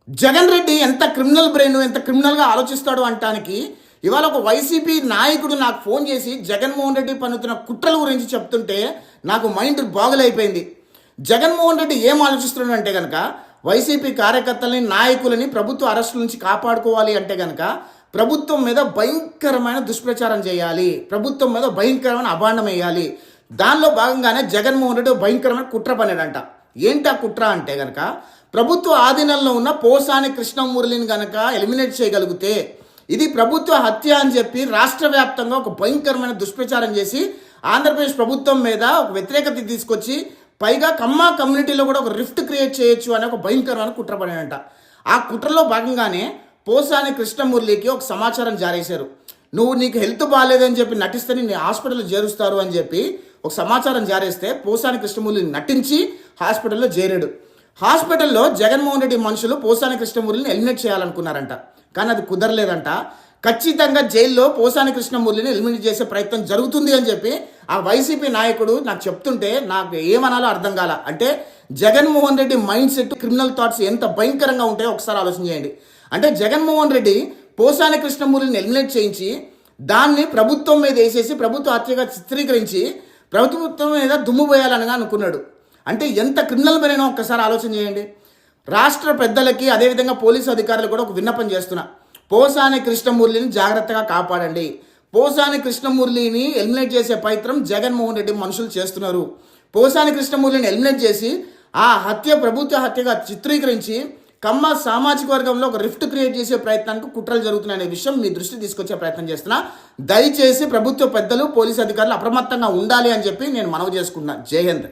జగన్ రెడ్డి ఎంత criminal brain, ఎంత క్రిమినల్గా ఆలోచిస్తాడు అంటానికి ఇవాళ ఒక వైసీపీ నాయకుడు నాకు ఫోన్ చేసి జగన్మోహన్ రెడ్డి పన్నుతున్న కుట్రల గురించి చెప్తుంటే నాకు మైండ్ బాగులైపోయింది. జగన్మోహన్ రెడ్డి ఏం ఆలోచిస్తున్నాడు అంటే కనుక వైసీపీ కార్యకర్తలని, నాయకులని ప్రభుత్వ అరెస్టుల నుంచి కాపాడుకోవాలి అంటే కనుక ప్రభుత్వం మీద భయంకరమైన దుష్ప్రచారం చేయాలి, ప్రభుత్వం మీద భయంకరమైన అభాండం వేయాలి. దానిలో భాగంగానే జగన్మోహన్ రెడ్డి భయంకరమైన కుట్ర పన్నాడంట. ఏంటి ఆ కుట్ర అంటే కనుక ప్రభుత్వ ఆధీనంలో ఉన్న పోసాని కృష్ణమురళిని కనుక ఎలిమినేట్ చేయగలిగితే ఇది ప్రభుత్వ హత్య అని చెప్పి రాష్ట్ర వ్యాప్తంగా ఒక భయంకరమైన దుష్ప్రచారం చేసి ఆంధ్రప్రదేశ్ ప్రభుత్వం మీద ఒక వ్యతిరేకత తీసుకొచ్చి పైగా కమ్మ కమ్యూనిటీలో కూడా ఒక రిఫ్ట్ క్రియేట్ చేయొచ్చు అనే ఒక భయంకరమైన కుట్ర పడినంట. ఆ కుట్రలో భాగంగానే పోసాని కృష్ణమురళికి ఒక సమాచారం జారేశారు. నీకు హెల్త్ బాగాలేదని చెప్పి నటిస్తే నీ హాస్పిటల్లో చేరుస్తారు అని చెప్పి ఒక సమాచారం జారేస్తే పోసాని కృష్ణమురళిని నటించి హాస్పిటల్లో చేరాడు. హాస్పిటల్లో జగన్మోహన్ రెడ్డి మనుషులు పోసాని కృష్ణమురళిని ఎలిమినేట్ చేయాలనుకున్నారంట, కానీ అది కుదరలేదంట. ఖచ్చితంగా జైల్లో పోసాని కృష్ణమురళిని ఎలిమినేట్ చేసే ప్రయత్నం జరుగుతుంది అని చెప్పి ఆ వైసీపీ నాయకుడు నాకు చెప్తుంటే నాకు ఏమనాలో అర్థం కాల. అంటే Jaganmohan Reddy mind set, criminal thoughts ఎంత భయంకరంగా ఉంటాయో ఒకసారి ఆలోచన చేయండి. అంటే జగన్మోహన్ రెడ్డి పోసాని కృష్ణమురళిని ఎలిమినేట్ చేయించి దాన్ని ప్రభుత్వం మీద వేసేసి ప్రభుత్వ హత్యగా చిత్రీకరించి ప్రభుత్వం మీద దుమ్ము పోయాలని అనుకున్నాడు. అంటే ఎంత క్రిమినల్ పైన ఒక్కసారి ఆలోచన చేయండి. రాష్ట్ర పెద్దలకి అదేవిధంగా పోలీసు అధికారులు కూడా ఒక విన్నపం చేస్తున్నా, పోసాని కృష్ణమురళిని జాగ్రత్తగా కాపాడండి. పోసాని కృష్ణమురళిని ఎలిమినేట్ చేసే ప్రయత్నం జగన్మోహన్ రెడ్డి మనుషులు చేస్తున్నారు. పోసాని కృష్ణమురళిని ఎలిమినేట్ చేసి ఆ హత్య ప్రభుత్వ హత్యగా చిత్రీకరించి కమ్మ సామాజిక వర్గంలో ఒక రిఫ్ట్ క్రియేట్ చేసే ప్రయత్నానికి కుట్రలు జరుగుతున్నాయనే విషయం మీ దృష్టి తీసుకొచ్చే ప్రయత్నం చేస్తున్నా. దయచేసి ప్రభుత్వ పెద్దలు, పోలీసు అధికారులు అప్రమత్తంగా ఉండాలి అని చెప్పి నేను మనవి చేసుకుంటున్నా. జై హింద్.